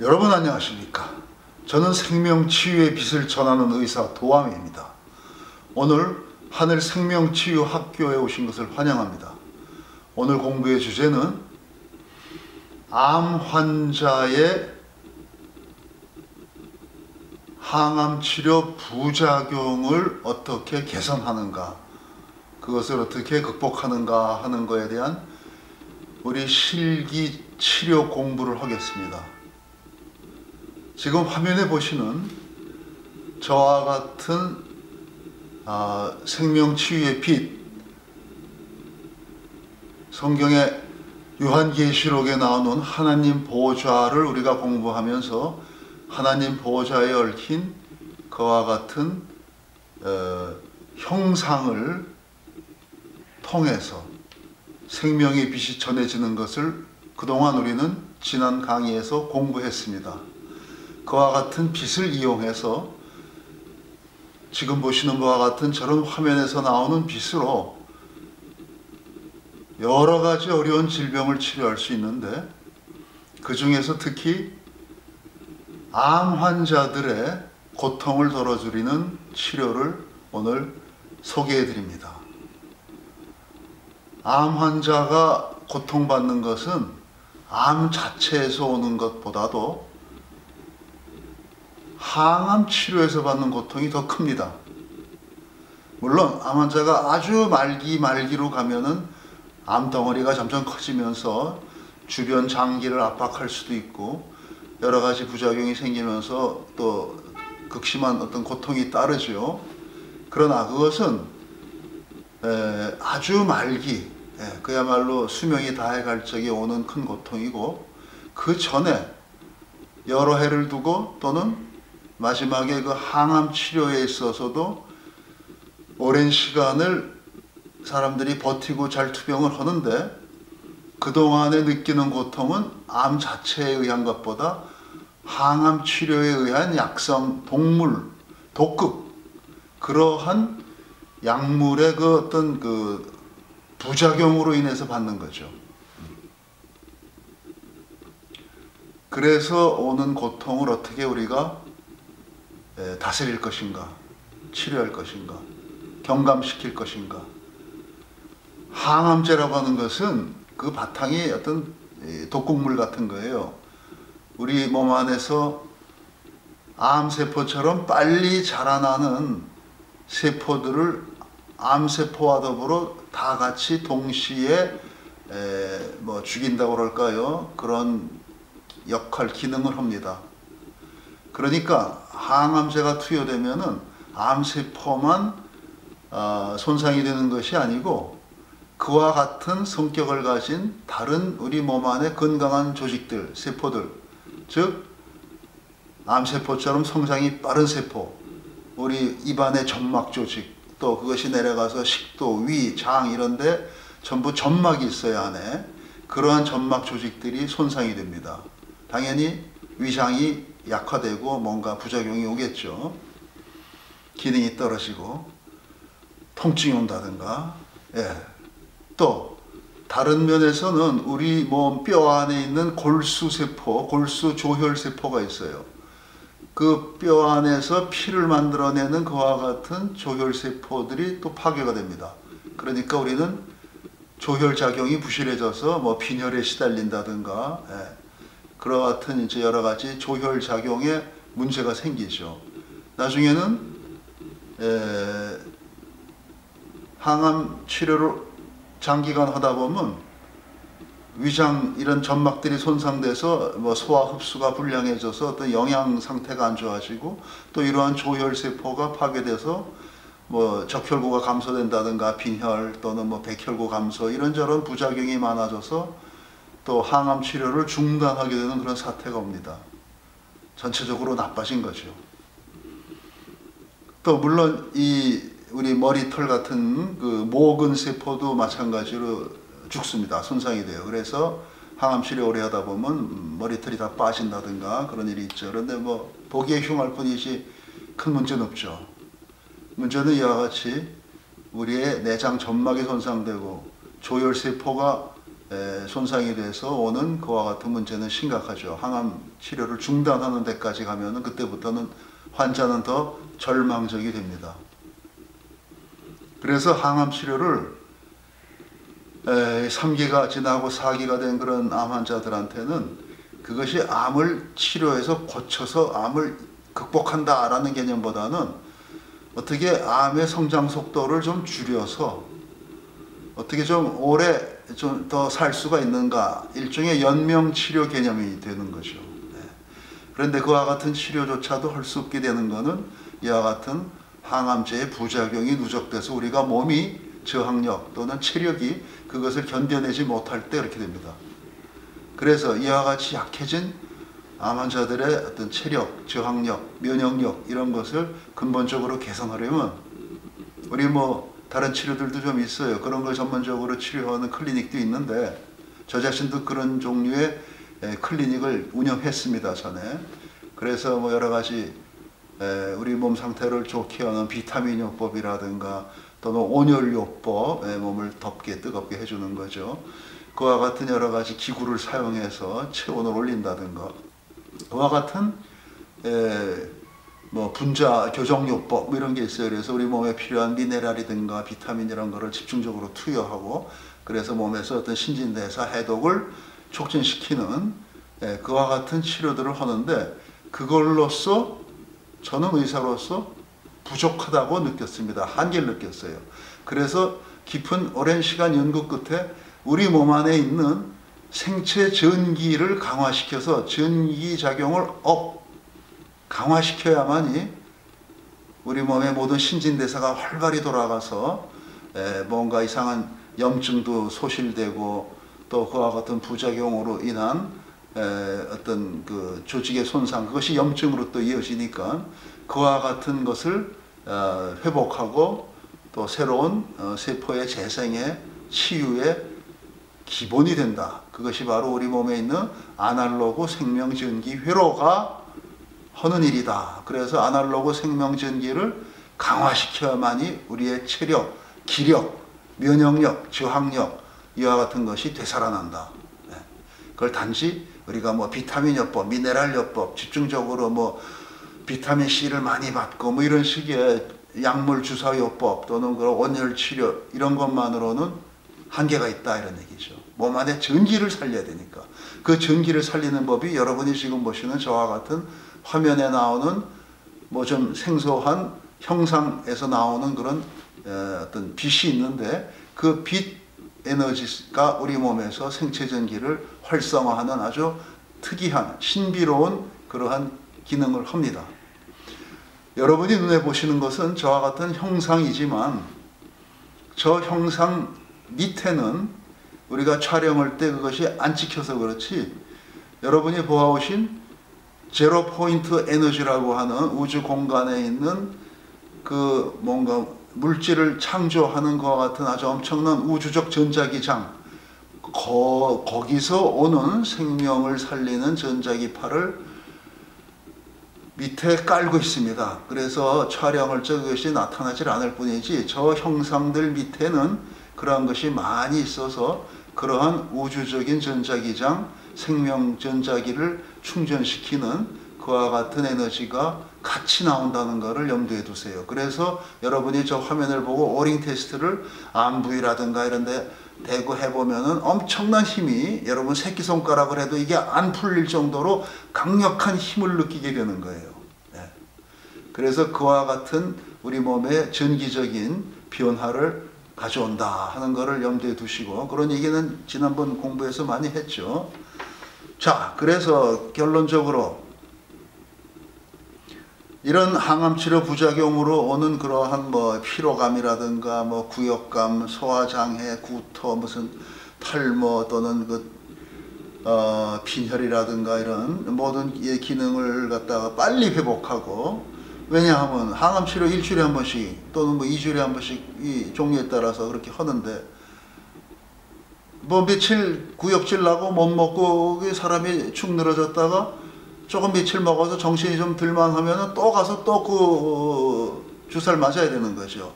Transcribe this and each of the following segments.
여러분 안녕하십니까? 저는 생명치유의 빛을 전하는 의사 도암입니다. 오늘 하늘 생명치유학교에 오신 것을 환영합니다. 오늘 공부의 주제는 암 환자의 항암치료 부작용을 어떻게 개선하는가, 그것을 어떻게 극복하는가 하는 것에 대한 우리 실기 치료 공부를 하겠습니다. 지금 화면에 보시는 저와 같은 생명치유의 빛, 성경의 요한계시록에 나오는 하나님 보좌를 우리가 공부하면서 하나님 보좌에 얽힌 그와 같은 형상을 통해서 생명의 빛이 전해지는 것을 그동안 우리는 지난 강의에서 공부했습니다. 그와 같은 빛을 이용해서 지금 보시는 바와 같은 저런 화면에서 나오는 빛으로 여러 가지 어려운 질병을 치료할 수 있는데, 그 중에서 특히 암 환자들의 고통을 덜어주리는 치료를 오늘 소개해 드립니다. 암 환자가 고통받는 것은 암 자체에서 오는 것보다도 항암 치료에서 받는 고통이 더 큽니다. 물론 암 환자가 아주 말기로 가면은 암덩어리가 점점 커지면서 주변 장기를 압박할 수도 있고 여러 가지 부작용이 생기면서 또 극심한 어떤 고통이 따르죠. 그러나 그것은 아주 말기, 그야말로 수명이 다해갈 적에 오는 큰 고통이고, 그 전에 여러 해를 두고 또는 마지막에 그 항암 치료에 있어서도 오랜 시간을 사람들이 버티고 잘 투병을 하는데, 그동안에 느끼는 고통은 암 자체에 의한 것보다 항암 치료에 의한 약성, 독극, 그러한 약물의 그 어떤 그 부작용으로 인해서 받는 거죠. 그래서 오는 고통을 어떻게 우리가 다스릴 것인가, 치료할 것인가, 경감시킬 것인가. 항암제라고 하는 것은 그 바탕이 어떤 독극물 같은 거예요. 우리 몸 안에서 암세포처럼 빨리 자라나는 세포들을 암세포와 더불어 다 같이 동시에 죽인다고 그럴까요? 그런 역할, 기능을 합니다. 그러니까 항암제가 투여되면은 암세포만 손상이 되는 것이 아니고 그와 같은 성격을 가진 다른 우리 몸 안의 건강한 조직들, 세포들, 즉 암세포처럼 성장이 빠른 세포, 우리 입안의 점막 조직, 또 그것이 내려가서 식도, 위, 장 이런데 전부 점막이 있어야 하네. 그러한 점막 조직들이 손상이 됩니다. 당연히 위장이 약화되고 뭔가 부작용이 오겠죠. 기능이 떨어지고 통증이 온다든가. 또 다른 면에서는 우리 몸 뼈 안에 있는 골수세포, 골수조혈세포가 있어요. 그 뼈 안에서 피를 만들어내는 그와 같은 조혈세포들이 또 파괴가 됩니다. 그러니까 우리는 조혈작용이 부실해져서 뭐 빈혈에 시달린다든가, 그와 같은 이제 여러 가지 조혈작용에 문제가 생기죠. 나중에는 항암 치료를 장기간 하다 보면 위장 이런 점막들이 손상돼서 뭐 소화 흡수가 불량해져서 어떤 영양 상태가 안 좋아지고, 또 이러한 조혈세포가 파괴돼서 뭐 적혈구가 감소된다든가 빈혈 또는 뭐 백혈구 감소 이런저런 부작용이 많아져서 또 항암 치료를 중단하게 되는 그런 사태가 옵니다. 전체적으로 나빠진 거죠. 또 물론 이 우리 머리털 같은 그 모근 세포도 마찬가지로 죽습니다. 손상이 돼요. 그래서 항암 치료 오래 하다 보면 머리털이 다 빠진다든가 그런 일이 있죠. 그런데 뭐 보기에 흉할 뿐이지 큰 문제는 없죠. 문제는 이와 같이 우리의 내장 점막이 손상되고 조혈세포가 손상이 돼서 오는 그와 같은 문제는 심각하죠. 항암 치료를 중단하는 데까지 가면은 그때부터는 환자는 더 절망적이 됩니다. 그래서 항암 치료를 3기가 지나고 4기가 된 그런 암 환자들한테는 그것이 암을 치료해서 고쳐서 암을 극복한다라는 개념보다는 어떻게 암의 성장 속도를 좀 줄여서 어떻게 좀 오래 좀 더 살 수가 있는가, 일종의 연명 치료 개념이 되는 거죠. 그런데 그와 같은 치료조차도 할 수 없게 되는 것은 이와 같은 항암제의 부작용이 누적돼서 우리가 몸이 저항력 또는 체력이 그것을 견뎌내지 못할 때 그렇게 됩니다. 그래서 이와 같이 약해진 암 환자들의 어떤 체력, 저항력, 면역력 이런 것을 근본적으로 개선하려면 우리 다른 치료들도 좀 있어요. 그런 걸 전문적으로 치료하는 클리닉도 있는데 저 자신도 그런 종류의 클리닉을 운영했습니다, 전에. 그래서 여러 가지 우리 몸 상태를 좋게 하는 비타민 요법이라든가 또는 온열 요법, 몸을 덥게 뜨겁게 해주는 거죠. 그와 같은 여러 가지 기구를 사용해서 체온을 올린다든가 그와 같은 분자 교정요법 이런 게 있어요. 그래서 우리 몸에 필요한 미네랄이든가 비타민 이런 거를 집중적으로 투여하고 그래서 몸에서 어떤 신진대사 해독을 촉진시키는 그와 같은 치료들을 하는데 그걸로써 저는 의사로서 부족하다고 느꼈습니다. 한계를 느꼈어요. 그래서 깊은 오랜 시간 연구 끝에 우리 몸 안에 있는 생체 전기를 강화시켜서 전기 작용을 강화시켜야만이 우리 몸의 모든 신진대사가 활발히 돌아가서 뭔가 이상한 염증도 소실되고 또 그와 같은 부작용으로 인한 어떤 그 조직의 손상, 그것이 염증으로 또 이어지니까 그와 같은 것을 회복하고 또 새로운 세포의 재생의 치유의 기본이 된다. 그것이 바로 우리 몸에 있는 아날로그 생명전기 회로가 하는 일이다. 그래서 아날로그 생명전기를 강화시켜야만이 우리의 체력, 기력, 면역력, 저항력 이와 같은 것이 되살아난다. 그걸 단지 우리가 비타민 요법, 미네랄 요법, 집중적으로 비타민 C를 많이 받고 이런 식의 약물 주사 요법 또는 그런 온열 치료 이런 것만으로는 한계가 있다 이런 얘기죠. 몸 안에 전기를 살려야 되니까 그 전기를 살리는 법이 여러분이 지금 보시는 저와 같은 화면에 나오는 좀 생소한 형상에서 나오는 그런 어떤 빛이 있는데 그 빛 에너지가 우리 몸에서 생체 전기를 활성화하는 아주 특이한 신비로운 그러한 기능을 합니다. 여러분이 눈에 보시는 것은 저와 같은 형상이지만 저 형상 밑에는 우리가 촬영할 때 그것이 안 찍혀서 그렇지 여러분이 보아오신 제로 포인트 에너지라고 하는 우주 공간에 있는 그 뭔가 물질을 창조하는 것과 같은 아주 엄청난 우주적 전자기장 거기서 오는 생명을 살리는 전자기파를 밑에 깔고 있습니다. 그래서 촬영을 때 그것이 나타나질 않을 뿐이지 저 형상들 밑에는 그러한 것이 많이 있어서 그러한 우주적인 전자기장 생명 전자기를 충전시키는 그와 같은 에너지가 같이 나온다는 것을 염두에 두세요. 그래서 여러분이 저 화면을 보고 오링 테스트를 암 부위라든가 이런 데 대고 해보면은 엄청난 힘이 여러분 새끼손가락을 해도 이게 안 풀릴 정도로 강력한 힘을 느끼게 되는 거예요. 그래서 그와 같은 우리 몸의 전기적인 변화를 가져온다 하는 것을 염두에 두시고 그런 얘기는 지난번 공부에서 많이 했죠. 자, 그래서 결론적으로 이런 항암치료 부작용으로 오는 그러한 피로감이라든가 구역감, 소화장애, 구토, 무슨 탈모 또는 빈혈이라든가 이런 모든 기능을 갖다가 빨리 회복하고 왜냐하면 항암치료 일주일에 한 번씩 또는 2주일에 한 번씩 이 종류에 따라서 그렇게 하는데 며칠 구역질 나고 못 먹고 사람이 축 늘어졌다가 조금 며칠 먹어서 정신이 좀 들만하면 또 가서 또 그 주사를 맞아야 되는 거죠.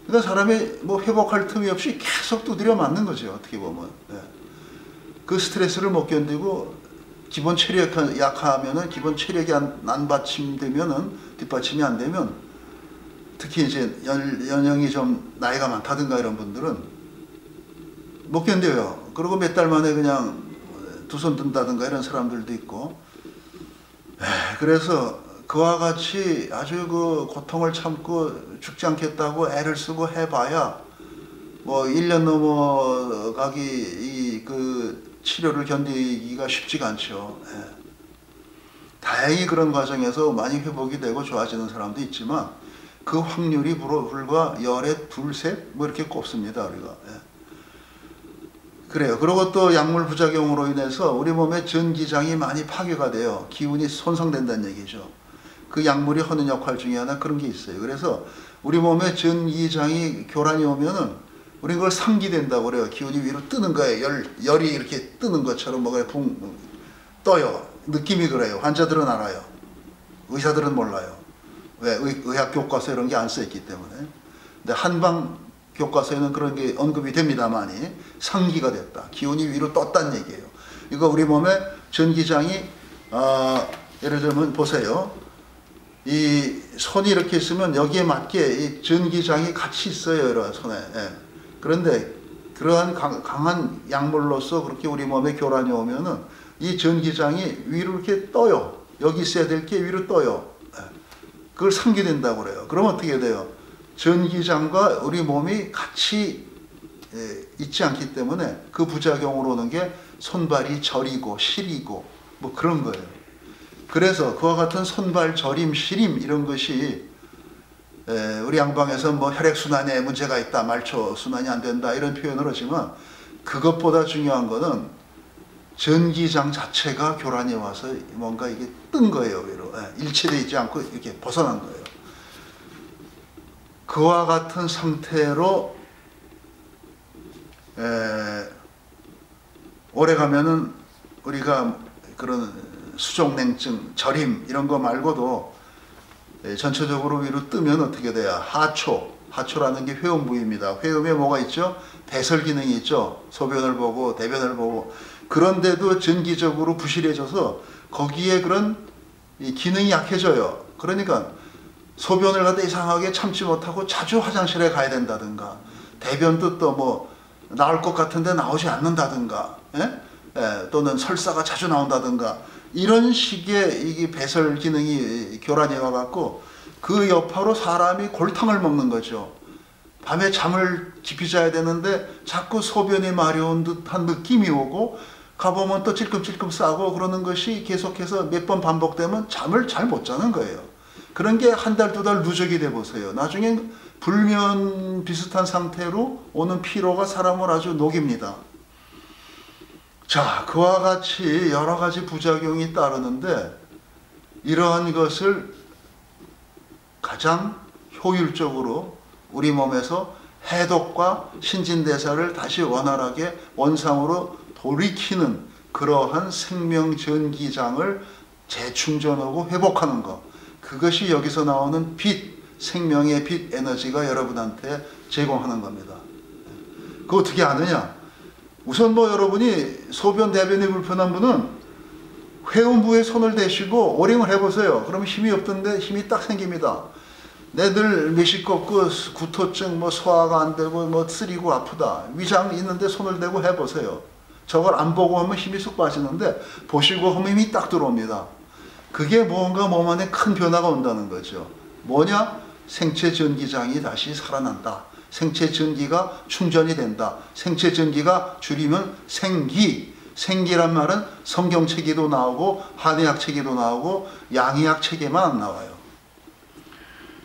그러니까 사람이 회복할 틈이 없이 계속 두드려 맞는 거죠. 어떻게 보면. 그 스트레스를 못 견디고 기본 체력이 약하면은, 기본 체력이 안 받침되면은, 뒷받침이 안 되면, 특히 이제 연령이 좀 나이가 많다든가 이런 분들은 못 견뎌요. 그리고 몇 달 만에 그냥 두 손 든다든가 이런 사람들도 있고. 그래서 그와 같이 아주 그 고통을 참고 죽지 않겠다고 애를 쓰고 해봐야 뭐 1년 넘어가기 그 치료를 견디기가 쉽지가 않죠. 다행히 그런 과정에서 많이 회복이 되고 좋아지는 사람도 있지만 그 확률이 불과 열에 둘셋 뭐 이렇게 꼽습니다, 우리가. 그래요. 그리고 또 약물 부작용으로 인해서 우리 몸의 전기장이 많이 파괴가 돼요. 기운이 손상된다는 얘기죠. 그 약물이 하는 역할 중에 하나 그런 게 있어요. 그래서 우리 몸의 전기장이 교란이 오면은 우리는 그걸 상기된다고 그래요. 기운이 위로 뜨는 거예요. 열이 이렇게 뜨는 것처럼 뭐가 떠요. 느낌이 그래요. 환자들은 알아요. 의사들은 몰라요. 왜? 의학 교과서 이런 게 안 써 있기 때문에. 근데 한방 교과서에는 그런 게 언급이 됩니다만이 상기가 됐다. 기운이 위로 떴다는 얘기예요. 이거 우리 몸의 전기장이 예를 들면 보세요. 이 손이 이렇게 있으면 여기에 맞게 이 전기장이 같이 있어요. 이런 손에. 그런데 그러한 강한 약물로서 그렇게 우리 몸에 교란이 오면은 이 전기장이 위로 이렇게 떠요. 여기 있어야 될 게 위로 떠요. 그걸 상기된다고 그래요. 그러면 어떻게 돼요? 전기장과 우리 몸이 같이 있지 않기 때문에 그 부작용으로 오는 게 손발이 저리고 시리고 뭐 그런 거예요. 그래서 그와 같은 손발 저림, 시림 이런 것이 우리 양방에서 뭐 혈액순환에 문제가 있다, 말초 순환이 안 된다 이런 표현을 하지만 그것보다 중요한 거는 전기장 자체가 교란이 와서 뭔가 이게 뜬 거예요. 위로. 일체되어 있지 않고 이렇게 벗어난 거예요. 그와 같은 상태로 오래 가면은 우리가 그런 수족냉증, 저림 이런 거 말고도 전체적으로 위로 뜨면 어떻게 돼요? 하초라는 게 회음 부위입니다. 회음에 뭐가 있죠? 배설 기능이 있죠. 소변을 보고 대변을 보고. 그런데도 전기적으로 부실해져서 거기에 그런 기능이 약해져요. 그러니까 소변을 갖다 이상하게 참지 못하고 자주 화장실에 가야 된다든가, 대변도 또 뭐 나올 것 같은데 나오지 않는다든가, 또는 설사가 자주 나온다든가, 이런 식의 이 배설 기능이 교란이 와갖고 그 여파로 사람이 골탕을 먹는 거죠. 밤에 잠을 깊이 자야 되는데 자꾸 소변이 마려운 듯한 느낌이 오고 가보면 또 찔끔찔끔 싸고 그러는 것이 계속해서 몇 번 반복되면 잠을 잘 못 자는 거예요. 그런 게 한 달, 두 달 누적이 돼 보세요. 나중에 불면 비슷한 상태로 오는 피로가 사람을 아주 녹입니다. 자, 그와 같이 여러 가지 부작용이 따르는데 이러한 것을 가장 효율적으로 우리 몸에서 해독과 신진대사를 다시 원활하게 원상으로 돌이키는 그러한 생명전기장을 재충전하고 회복하는 것, 그것이 여기서 나오는 빛, 생명의 빛 에너지가 여러분한테 제공하는 겁니다. 그거 어떻게 아느냐? 우선 뭐 여러분이 소변 대변이 불편한 분은 회음부에 손을 대시고 오링을 해보세요. 그러면 힘이 없던데 힘이 딱 생깁니다. 내들 메시껍고 구토증, 뭐 소화가 안 되고 뭐 쓰리고 아프다, 위장 있는데 손을 대고 해보세요. 저걸 안 보고 하면 힘이 쑥 빠지는데 보시고 하면 힘이 딱 들어옵니다. 그게 뭔가 몸 안에 큰 변화가 온다는 거죠. 뭐냐? 생체 전기장이 다시 살아난다. 생체 전기가 충전이 된다. 생체 전기가 줄이면 생기. 생기란 말은 성경 체계도 나오고 한의학 체계도 나오고 양의학 체계만 안 나와요.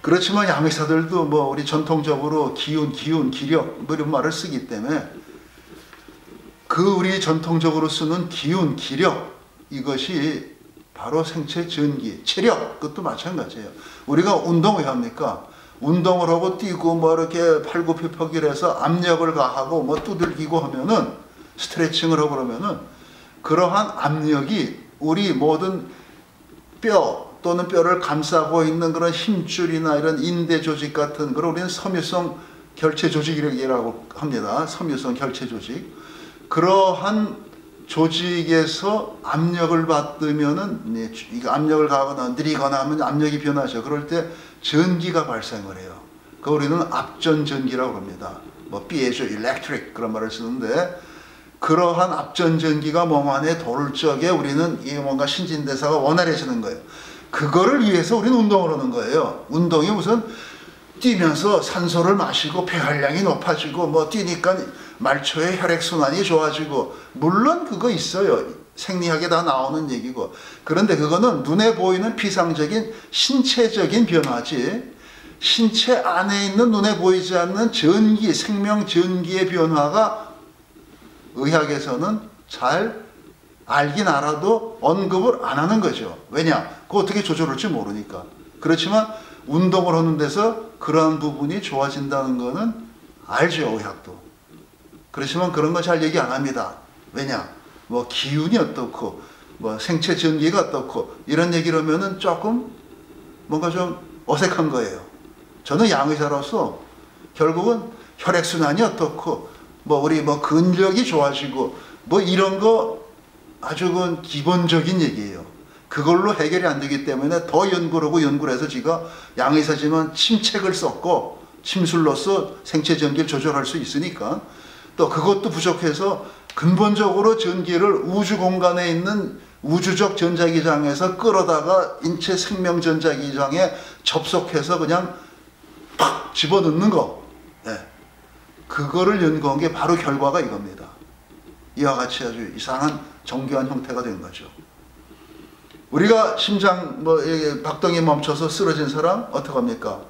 그렇지만 양의사들도 뭐 우리 전통적으로 기운, 기력 뭐 이런 말을 쓰기 때문에 그 우리 전통적으로 쓰는 기운, 기력 이것이 바로 생체 전기, 체력 그것도 마찬가지예요. 우리가 운동 왜 합니까? 운동을 하고 뛰고 뭐 이렇게 팔굽혀펴기를 해서 압력을 가하고 뭐 두들기고 하면은 스트레칭을 하고 그러면은 그러한 압력이 우리 모든 뼈 또는 뼈를 감싸고 있는 그런 힘줄이나 이런 인대 조직 같은 그런 우리는 섬유성 결체 조직이라고 합니다. 섬유성 결체 조직. 그러한 조직에서 압력을 받으면은 이거 압력을 가거나 느리거나 하면 압력이 변하죠. 그럴 때 전기가 발생을 해요. 그 우리는 압전 전기라고 합니다. 뭐 piezo electric 그런 말을 쓰는데, 그러한 압전 전기가 몸 안에 돌 적에 우리는 이 뭔가 신진대사가 원활해지는 거예요. 그거를 위해서 우리는 운동을 하는 거예요. 운동이 무슨 뛰면서 산소를 마시고 폐활량이 높아지고 뭐 뛰니까 말초의 혈액순환이 좋아지고, 물론 그거 있어요. 생리학에 다 나오는 얘기고. 그런데 그거는 눈에 보이는 피상적인 신체적인 변화지, 신체 안에 있는 눈에 보이지 않는 전기, 생명 전기의 변화가 의학에서는 잘 알긴 알아도 언급을 안 하는 거죠. 왜냐? 그거 어떻게 조절할지 모르니까. 그렇지만 운동을 하는 데서 그러한 부분이 좋아진다는 거는 알죠, 의학도. 그렇지만 그런 거 잘 얘기 안 합니다. 왜냐? 뭐 기운이 어떻고 뭐 생체 전기가 어떻고 이런 얘기를 하면은 조금 뭔가 좀 어색한 거예요. 저는 양의사로서 결국은 혈액순환이 어떻고 뭐 우리 뭐 근력이 좋아지고 뭐 이런 거 아주 그 기본적인 얘기예요. 그걸로 해결이 안 되기 때문에 더 연구를 하고 연구를 해서 제가 양의사지만 침책을 썼고 침술로서 생체 전기를 조절할 수 있으니까, 또 그것도 부족해서 근본적으로 전기를 우주 공간에 있는 우주적 전자기장에서 끌어다가 인체 생명 전자기장에 접속해서 그냥 팍 집어넣는 거, 그거를 연구한 게 바로 결과가 이겁니다. 이와 같이 아주 이상한 정교한 형태가 된 거죠. 우리가 심장 뭐 박동이 멈춰서 쓰러진 사람 어떻게 합니까?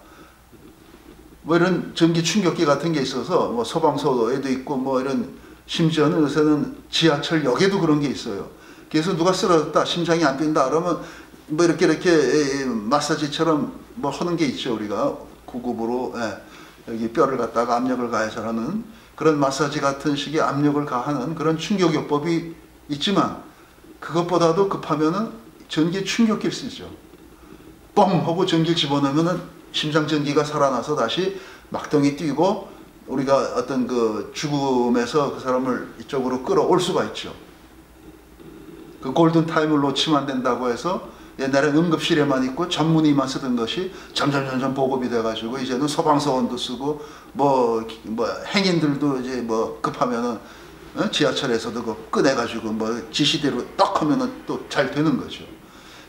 뭐 이런 전기 충격기 같은 게 있어서 뭐 소방서에도 있고 뭐 이런, 심지어는 요새는 지하철역에도 그런 게 있어요. 그래서 누가 쓰러졌다, 심장이 안 뛴다 그러면 뭐 이렇게 마사지처럼 뭐 하는 게 있죠. 우리가 구급으로 여기 뼈를 갖다가 압력을 가해서 하는 그런 마사지 같은 식의 압력을 가하는 그런 충격요법이 있지만, 그것보다도 급하면은 전기 충격기를 쓰죠. 뻥 하고 전기를 집어넣으면은 심장 전기가 살아나서 다시 막동이 뛰고 우리가 어떤 그 죽음에서 그 사람을 이쪽으로 끌어올 수가 있죠. 그 골든 타임을 놓치면 안 된다고 해서 옛날엔 응급실에만 있고 전문의만 쓰던 것이 점점 보급이 돼가지고 이제는 소방서원도 쓰고 뭐 행인들도 이제 뭐 급하면은 지하철에서도 그 꺼내가지고 뭐 지시대로 딱 하면은 또 잘 되는 거죠.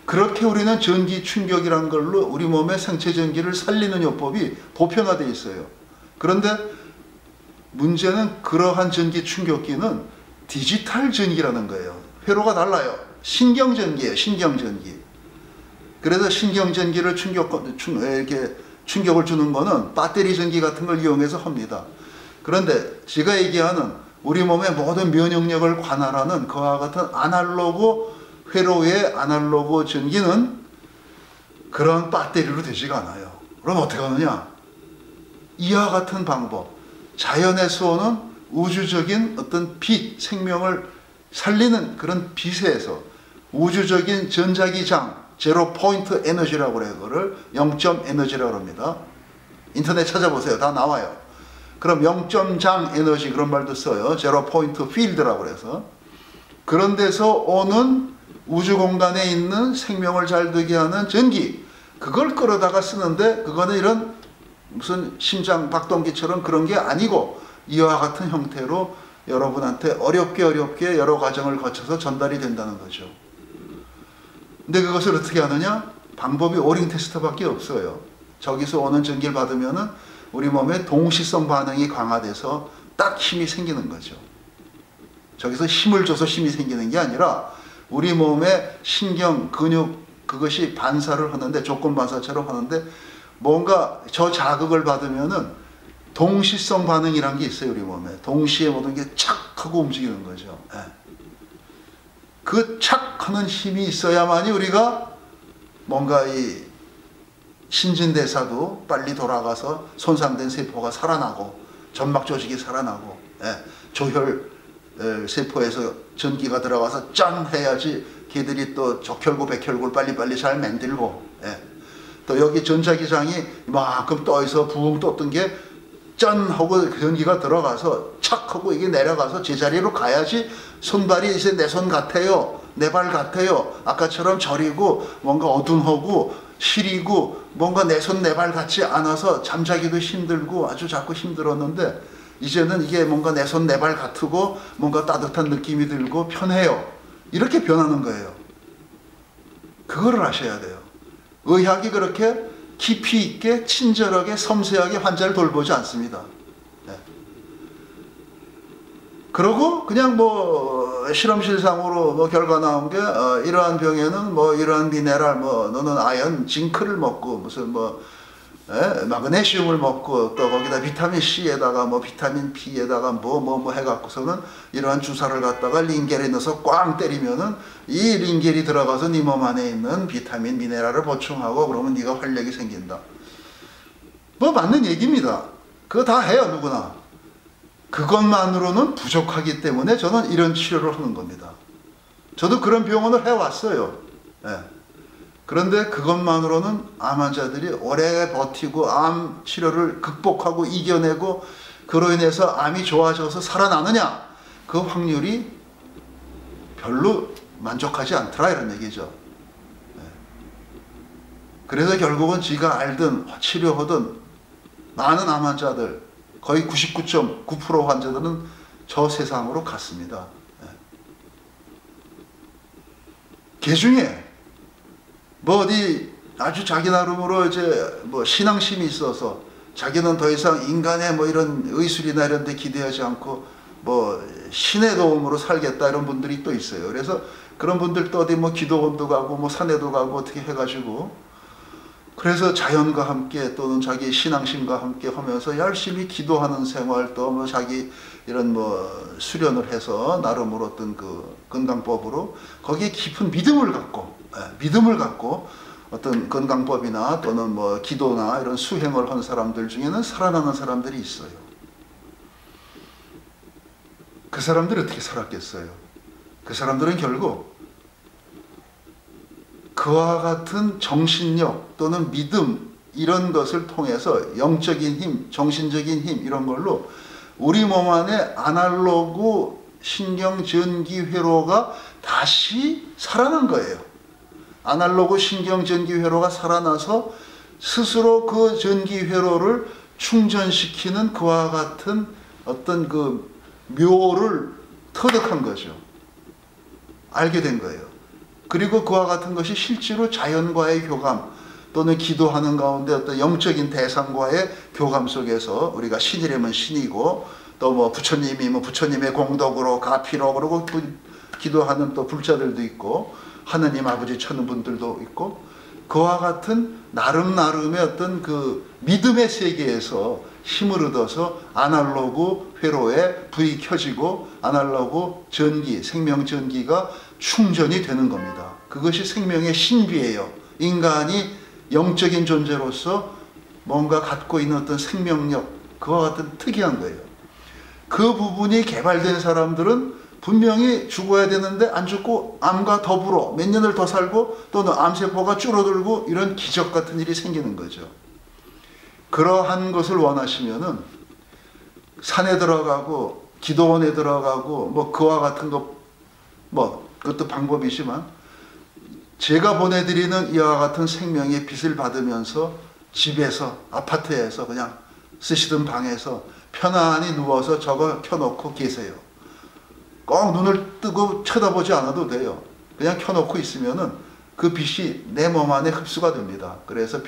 그렇게 우리는 전기 충격이란 걸로 우리 몸의 생체 전기를 살리는 요법이 보편화되어 있어요. 그런데 문제는 그러한 전기 충격기는 디지털 전기라는 거예요. 회로가 달라요. 신경전기예요. 신경전기. 그래서 신경전기를 이렇게 충격을 주는 거는 배터리 전기 같은 걸 이용해서 합니다. 그런데 제가 얘기하는 우리 몸의 모든 면역력을 관할하는 그와 같은 아날로그 회로의 아날로그 전기는 그런 배터리로 되지가 않아요. 그럼 어떻게 하느냐? 이와 같은 방법. 자연에서 오는 우주적인 어떤 빛, 생명을 살리는 그런 빛에서 우주적인 전자기장, 제로 포인트 에너지라고 그래요. 그거를 0점 에너지라고 합니다. 인터넷 찾아보세요. 다 나와요. 그럼 0점장 에너지 그런 말도 써요. 제로 포인트 필드라고 그래서. 그런 데서 오는 우주 공간에 있는 생명을 잘 되게 하는 전기, 그걸 끌어다가 쓰는데, 그거는 이런 무슨 심장 박동기처럼 그런 게 아니고 이와 같은 형태로 여러분한테 어렵게 여러 과정을 거쳐서 전달이 된다는 거죠. 근데 그것을 어떻게 하느냐? 방법이 오링 테스트밖에 없어요. 저기서 오는 전기를 받으면은 우리 몸에 동시성 반응이 강화돼서 딱 힘이 생기는 거죠. 저기서 힘을 줘서 힘이 생기는 게 아니라 우리 몸의 신경, 근육, 그것이 반사를 하는데, 조건 반사처럼 하는데, 뭔가 저 자극을 받으면은 동시성 반응이란 게 있어요. 우리 몸에 동시에 모든 게 착 하고 움직이는 거죠. 그 착 하는 힘이 있어야만이 우리가 뭔가 이 신진대사도 빨리 돌아가서 손상된 세포가 살아나고 점막 조직이 살아나고, 조혈 세포에서 전기가 들어가서 짠 해야지 걔들이 또 적혈구 백혈구를 빨리빨리 잘 만들고, 또 여기 전자기장이 이만큼 떠 있어 부흥 떴던 게 짠 하고 전기가 들어가서 착 하고 이게 내려가서 제자리로 가야지 손발이 이제 내 손 같아요. 내 발 같아요. 아까처럼 저리고 뭔가 어둔하고 시리고 뭔가 내 손 내 발 같지 않아서 잠자기도 힘들고 아주 자꾸 힘들었는데 이제는 이게 뭔가 내 손 내 발 같고 뭔가 따뜻한 느낌이 들고 편해요. 이렇게 변하는 거예요. 그거를 아셔야 돼요. 의학이 그렇게 깊이 있게 친절하게 섬세하게 환자를 돌보지 않습니다. 네. 그러고 그냥 뭐 실험실상으로 뭐 결과 나온 게 이러한 병에는 뭐 이러한 미네랄 뭐 너는 아연 징크를 먹고 무슨 뭐 마그네슘을 먹고 또 거기다 비타민 C에다가 뭐 비타민 B에다가 뭐 해갖고서는 이러한 주사를 갖다가 링겔에 넣어서 꽝 때리면은 이 링겔이 들어가서 네 몸 안에 있는 비타민 미네랄을 보충하고 그러면 네가 활력이 생긴다. 뭐 맞는 얘기입니다. 그거 다 해요 누구나. 그것만으로는 부족하기 때문에 저는 이런 치료를 하는 겁니다. 저도 그런 병원을 해왔어요. 네. 그런데 그것만으로는 암 환자들이 오래 버티고 암 치료를 극복하고 이겨내고 그로 인해서 암이 좋아져서 살아나느냐? 그 확률이 별로 만족하지 않더라 이런 얘기죠. 그래서 결국은 지가 알든 치료하든 많은 암 환자들 거의 99.9% 환자들은 저 세상으로 갔습니다. 그 중에 뭐 어디 아주 자기 나름으로 이제 뭐 신앙심이 있어서 자기는 더 이상 인간의 뭐 이런 의술이나 이런 데 기대하지 않고 뭐 신의 도움으로 살겠다 이런 분들이 또 있어요. 그래서 그런 분들도 어디 뭐 기도원도 가고 뭐 산에도 가고 어떻게 해가지고 그래서 자연과 함께 또는 자기 신앙심과 함께 하면서 열심히 기도하는 생활 또 뭐 자기 이런 뭐 수련을 해서 나름으로 어떤 그 건강법으로 거기에 깊은 믿음을 갖고 어떤 건강법이나 또는 뭐 기도나 이런 수행을 한 사람들 중에는 살아나는 사람들이 있어요. 그 사람들이 어떻게 살았겠어요? 그 사람들은 결국 그와 같은 정신력 또는 믿음 이런 것을 통해서 영적인 힘, 정신적인 힘 이런 걸로 우리 몸 안에 아날로그 신경전기 회로가 다시 살아난 거예요. 아날로그 신경전기 회로가 살아나서 스스로 그 전기 회로를 충전시키는 그와 같은 어떤 그 묘를 터득한 거죠. 알게 된 거예요. 그리고 그와 같은 것이 실제로 자연과의 교감 또는 기도하는 가운데 어떤 영적인 대상과의 교감 속에서 우리가 신이라면 신이고 또 뭐 부처님이 뭐 부처님의 공덕으로 가피로 그러고 기도하는 또 불자들도 있고 하느님 아버지 찾는 분들도 있고 그와 같은 나름의 어떤 그 믿음의 세계에서 힘을 얻어서 아날로그 회로에 불이 켜지고 아날로그 전기, 생명 전기가 충전이 되는 겁니다. 그것이 생명의 신비예요. 인간이 영적인 존재로서 뭔가 갖고 있는 어떤 생명력, 그와 같은 특이한 거예요. 그 부분이 개발된 사람들은 분명히 죽어야 되는데 안 죽고 암과 더불어 몇 년을 더 살고 또는 암세포가 줄어들고 이런 기적 같은 일이 생기는 거죠. 그러한 것을 원하시면은 산에 들어가고 기도원에 들어가고 뭐 그와 같은 거 뭐 그것도 방법이지만 제가 보내드리는 이와 같은 생명의 빛을 받으면서 집에서 아파트에서 그냥 쓰시던 방에서 편안히 누워서 저거 켜놓고 계세요. 꼭 눈을 뜨고 쳐다보지 않아도 돼요. 그냥 켜놓고 있으면은 그 빛이 내 몸 안에 흡수가 됩니다. 그래서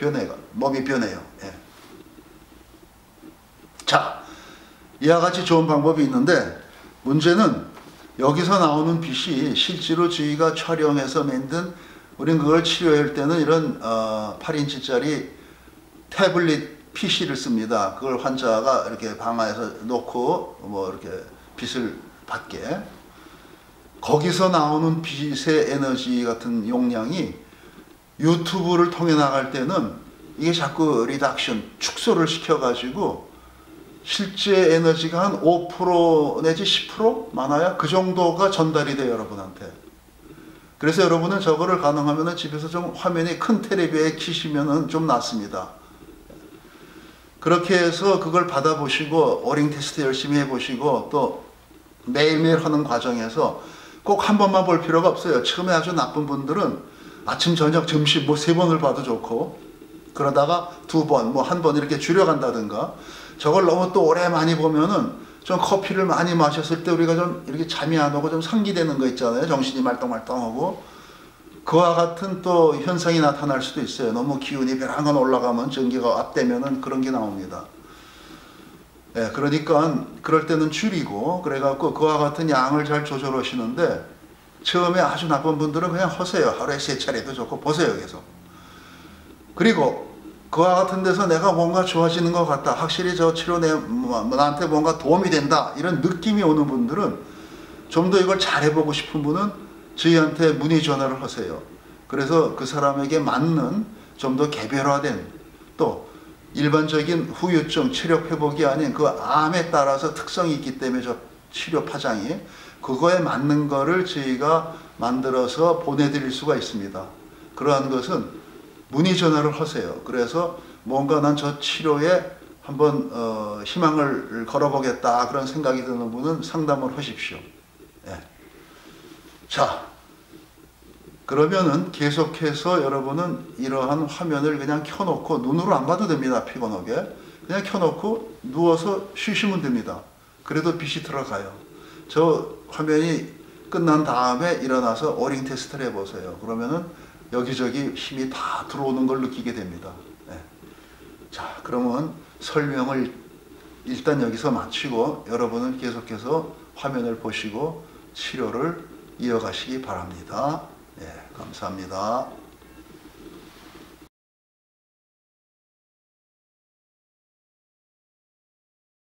몸이 변해요. 예. 자, 이와 같이 좋은 방법이 있는데 문제는 여기서 나오는 빛이 실제로 저희가 촬영해서 만든 우리는 그걸 치료할 때는 이런 8인치짜리 태블릿 PC를 씁니다. 그걸 환자가 이렇게 방에서 놓고 뭐 이렇게 빛을 받게. 거기서 나오는 빛의 에너지 같은 용량이 유튜브를 통해 나갈 때는 이게 자꾸 리덕션, 축소를 시켜가지고 실제 에너지가 한 5% 내지 10% 많아야 그 정도가 전달이 돼요, 여러분한테. 그래서 여러분은 저거를 가능하면 집에서 좀 화면이 큰 텔레비에 키시면 좀 낫습니다. 그렇게 해서 그걸 받아보시고 오링 테스트 열심히 해보시고 또 매일매일 하는 과정에서 꼭 한 번만 볼 필요가 없어요. 처음에 아주 나쁜 분들은 아침, 저녁, 점심 뭐 3번을 봐도 좋고, 그러다가 2번, 뭐 1번 이렇게 줄여간다든가. 저걸 너무 또 오래 많이 보면은 좀 커피를 많이 마셨을 때 우리가 좀 이렇게 잠이 안 오고 좀 상기되는 거 있잖아요. 정신이 말똥말똥하고. 그와 같은 또 현상이 나타날 수도 있어요. 너무 기운이 벼랑간 올라가면 전기가 앞되면은 그런 게 나옵니다. 예, 그러니까 그럴 때는 줄이고 그래갖고 그와 같은 양을 잘 조절하시는데, 처음에 아주 나쁜 분들은 그냥 하세요. 하루에 3차례도 좋고 보세요, 계속. 그리고 그와 같은 데서 내가 뭔가 좋아지는 것 같다, 확실히 저 치료 나한테 뭔가 도움이 된다, 이런 느낌이 오는 분들은, 좀 더 이걸 잘해보고 싶은 분은 저희한테 문의 전화를 하세요. 그래서 그 사람에게 맞는 좀 더 개별화된, 또 일반적인 후유증 치료 회복이 아닌 그 암에 따라서 특성이 있기 때문에 저 치료 파장이, 그거에 맞는 거를 저희가 만들어서 보내드릴 수가 있습니다. 그러한 것은 문의 전화를 하세요. 그래서 뭔가 난 저 치료에 한번 희망을 걸어보겠다 그런 생각이 드는 분은 상담을 하십시오. 예. 자, 그러면은 계속해서 여러분은 이러한 화면을 그냥 켜놓고, 눈으로 안 봐도 됩니다. 피곤하게 그냥 켜놓고 누워서 쉬시면 됩니다. 그래도 빛이 들어가요. 저 화면이 끝난 다음에 일어나서 오링 테스트를 해보세요. 그러면은 여기저기 힘이 다 들어오는 걸 느끼게 됩니다. 네. 자, 그러면 설명을 일단 여기서 마치고 여러분은 계속해서 화면을 보시고 치료를 이어가시기 바랍니다. 네, 감사합니다.